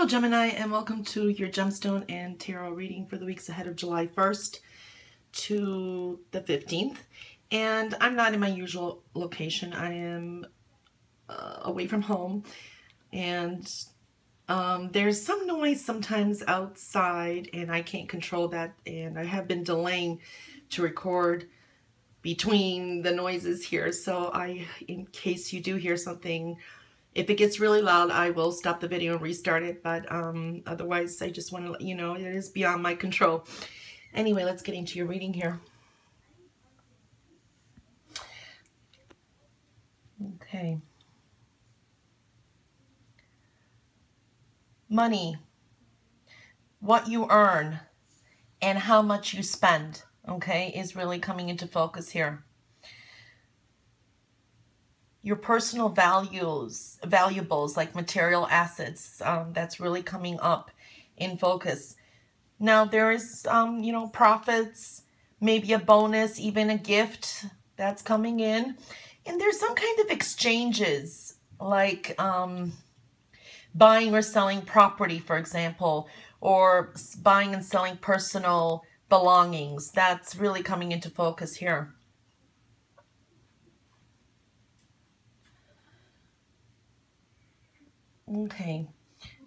Hello Gemini, and welcome to your Gemstone and Tarot reading for the weeks ahead of July 1st to the 15th. And I'm not in my usual location. I am away from home, and there's some noise sometimes outside and I can't control that, and I have been delaying to record between the noises here. So in case you do hear something, if it gets really loud, I will stop the video and restart it, but otherwise I just want to let you know it is beyond my control. Anyway, let's get into your reading here. Okay. Money, what you earn, and how much you spend, okay, is really coming into focus here. Your personal valuables like material assets, that's really coming up in focus. Now there is, profits, maybe a bonus, even a gift that's coming in. And there's some kind of exchanges, like buying or selling property, for example, or buying and selling personal belongings. That's really coming into focus here. Okay,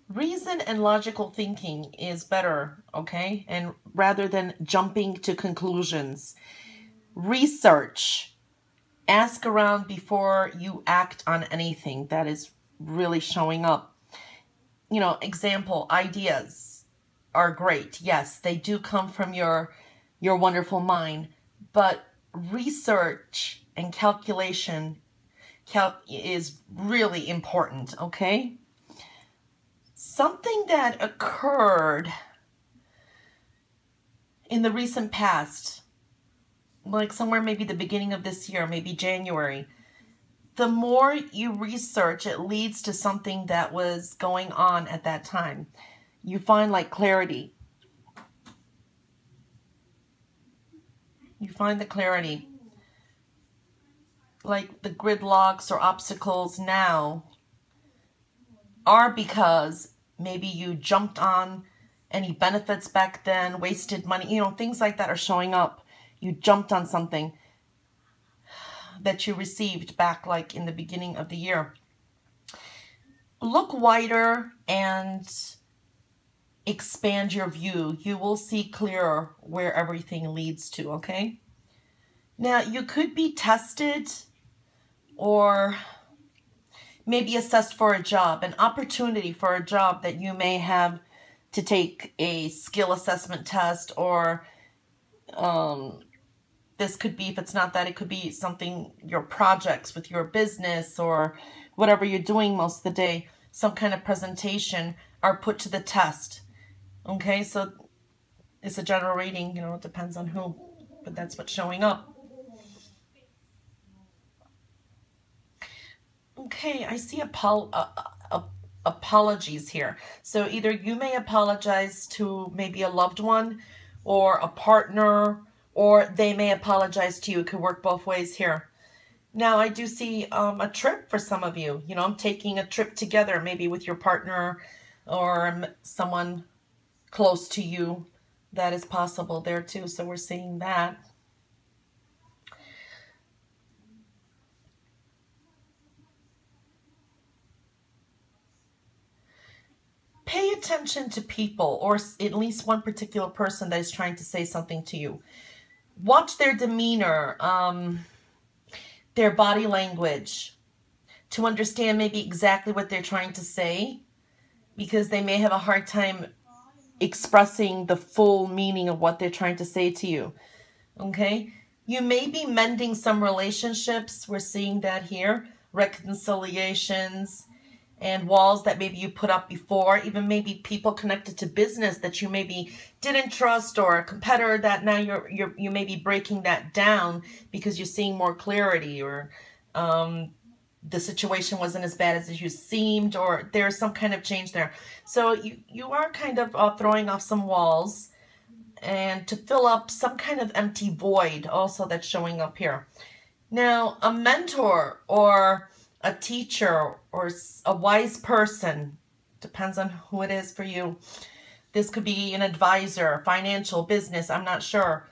reason and logical thinking is better, okay? And rather than jumping to conclusions, research, ask around before you act on anything. That is really showing up. You know, example, ideas are great. Yes, they do come from your wonderful mind, but research and calculation is really important, okay? Something that occurred in the recent past, like somewhere maybe the beginning of this year, maybe January, the more you research, it leads to something that was going on at that time. You find like clarity. You find the clarity. Like the gridlocks or obstacles now are because maybe you jumped on any benefits back then, wasted money, things like that are showing up. You jumped on something that you received back like in the beginning of the year. Look wider and expand your view. You will see clearer where everything leads to, okay? Now, you could be tested or maybe assessed for a job, an opportunity for a job that you may have to take a skill assessment test, or this could be, if it's not that, it could be something, your projects with your business or whatever you're doing most of the day, some kind of presentation are put to the test. Okay, so it's a general reading, it depends on who, but that's what's showing up. Okay, I see apologies here. So either you may apologize to maybe a loved one or a partner, or they may apologize to you. It could work both ways here. Now, I do see a trip for some of you. I'm taking a trip together, maybe with your partner or someone close to you. That is possible there too. So we're seeing that. Pay attention to people, or at least one particular person that is trying to say something to you. Watch their demeanor, their body language, to understand maybe exactly what they're trying to say, because they may have a hard time expressing the full meaning of what they're trying to say to you. Okay? You may be mending some relationships. We're seeing that here. Reconciliations and walls that maybe you put up before, even maybe people connected to business that you maybe didn't trust, or a competitor that now you may be breaking that down because you're seeing more clarity, or the situation wasn't as bad as you seemed, or there's some kind of change there. So you are kind of throwing off some walls and to fill up some kind of empty void also that's showing up here. Now, a mentor or a teacher or a wise person Depends on who it is for you. This could be an advisor, financial, business, I'm not sure.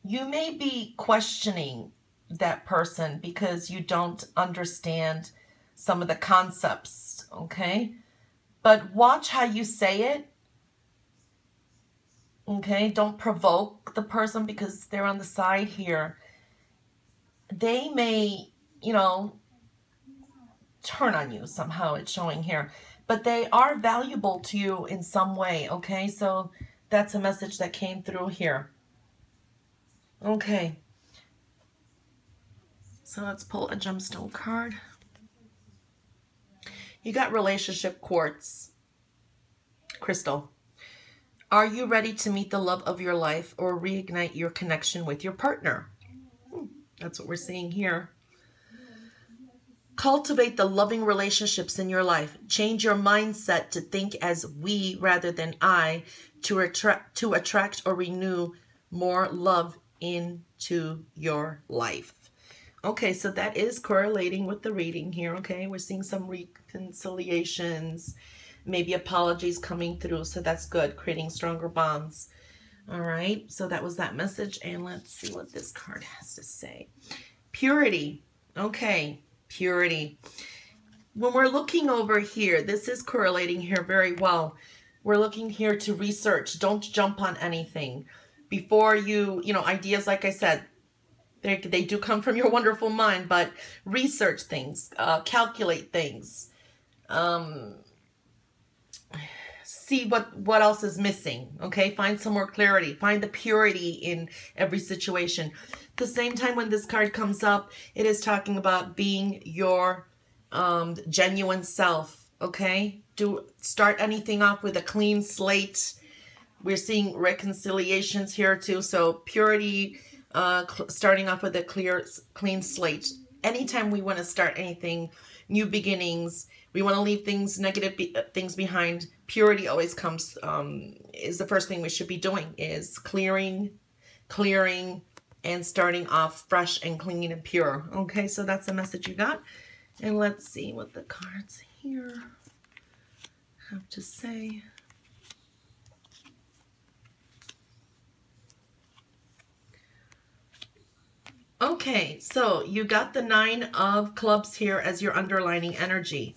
You may be questioning that person because you don't understand some of the concepts, okay? But watch how you say it, okay? Don't provoke the person because they're on the side here. They may, you know, turn on you somehow, it's showing here. But they are valuable to you in some way, okay? So that's a message that came through here. Okay. So let's pull a gemstone card. You got relationship quartz crystal. Are you ready to meet the love of your life or reignite your connection with your partner? That's what we're seeing here. Cultivate the loving relationships in your life. Change your mindset to think as we rather than I to attract or renew more love into your life. Okay, so that is correlating with the reading here, okay? We're seeing some reconciliations, maybe apologies coming through, so that's good, creating stronger bonds. All right, so that was that message, and let's see what this card has to say. Purity, okay, purity. When we're looking over here, this is correlating here very well. We're looking here to research. Don't jump on anything. Before you know, ideas, like I said, they do come from your wonderful mind, but research things, calculate things, see what else is missing, okay? Find some more clarity. Find the purity in every situation. At the same time, when this card comes up, it is talking about being your genuine self, okay? Start anything off with a clean slate. We're seeing reconciliations here too, so purity, starting off with a clean slate. Anytime we want to start anything, new beginnings, we want to leave things, negative things behind, purity always comes, is the first thing we should be doing, is clearing, and starting off fresh and clean and pure. Okay, so that's the message you got. And let's see what the cards here have to say. Okay, so you got the 9 of Clubs here as your underlining energy.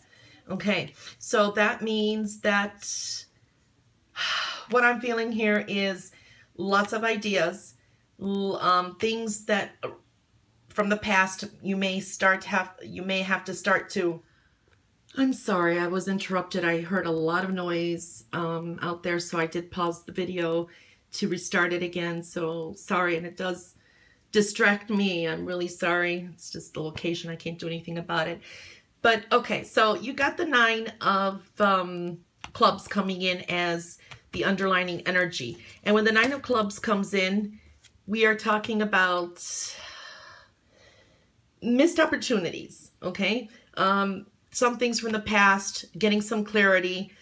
Okay, so that means that what I'm feeling here is lots of ideas, things that from the past you may have to start to. I'm sorry, I was interrupted. I heard a lot of noise out there, so I did pause the video to restart it again. So sorry, and it does distract me. I'm really sorry. It's just the location. I can't do anything about it. But okay, so you got the 9 of Clubs coming in as the underlining energy. And when the 9 of Clubs comes in, we are talking about missed opportunities, okay? Some things from the past, getting some clarity.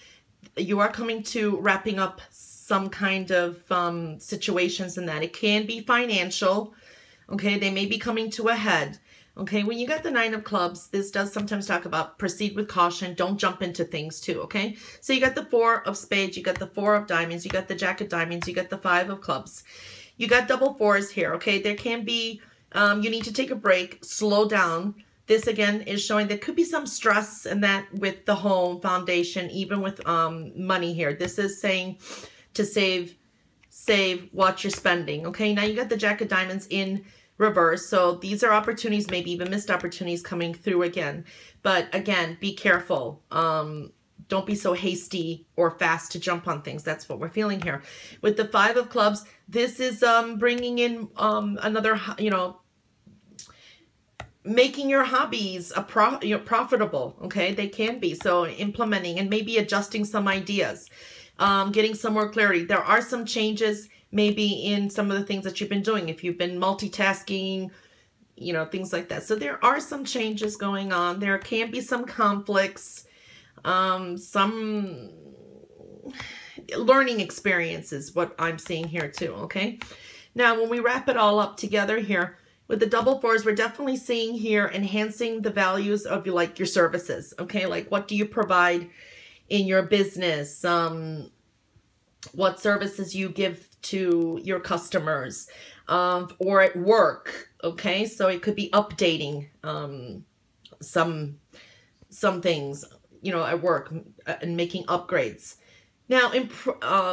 You are coming to wrapping up some kind of situations in that. It can be financial, okay? They may be coming to a head. Okay, when you got the 9 of Clubs, this does sometimes talk about proceed with caution. Don't jump into things too, okay? So you got the 4 of Spades, you got the 4 of Diamonds, you got the Jack of Diamonds, you got the 5 of Clubs. You got double 4s here, okay? There can be, you need to take a break, slow down. This again is showing there could be some stress and that with the home foundation, even with money here. This is saying to save, watch your spending, okay? Now you got the Jack of Diamonds in reverse, so these are opportunities, maybe even missed opportunities coming through again. But again, be careful. Don't be so hasty or fast to jump on things. That's what we're feeling here. With the 5 of Clubs, this is bringing in another, you know, making your hobbies profitable, okay? They can be. So implementing and maybe adjusting some ideas, getting some more clarity. There are some changes maybe in some of the things that you've been doing. If you've been multitasking, you know, things like that. So there are some changes going on. There can be some conflicts, some learning experiences, what I'm seeing here too, okay? Now, when we wrap it all up together here, With the double fours, we're definitely seeing here enhancing the values of your services. Okay, like what do you provide in your business? What services you give to your customers, or at work. Okay, so it could be updating some things, at work, and making upgrades. Now,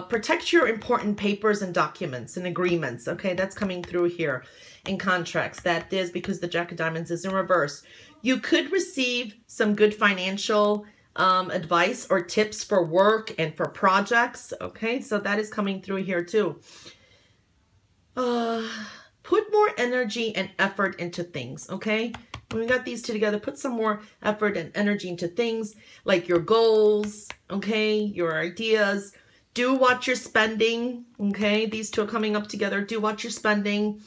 protect your important papers and documents and agreements. Okay, that's coming through here in contracts. That is because the Jack of Diamonds is in reverse. You could receive some good financial advice or tips for work and for projects. Okay, so that is coming through here too. Put more energy and effort into things. Okay, when we got these two together, put some more effort and energy into things like your goals, okay, your ideas. Do watch your spending, okay? These two are coming up together. Do watch your spending.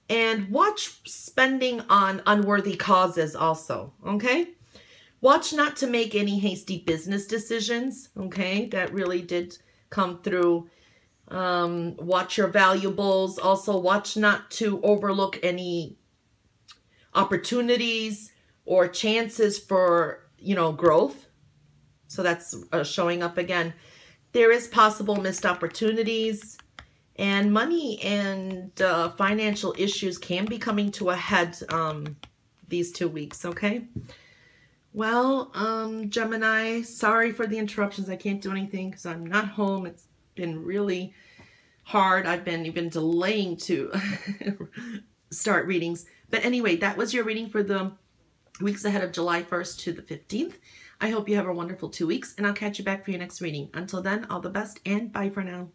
And watch spending on unworthy causes also, okay? Watch not to make any hasty business decisions, okay? That really did come through. Watch your valuables. Also, watch not to overlook any opportunities or chances for, growth. So that's showing up again. There is possible missed opportunities, and money and financial issues can be coming to a head these 2 weeks, okay? Well, Gemini, sorry for the interruptions. I can't do anything because I'm not home. It's been really hard. I've been even delaying to start readings. But anyway, that was your reading for the weeks ahead of July 1st to the 15th. I hope you have a wonderful 2 weeks, and I'll catch you back for your next reading. Until then, all the best, and bye for now.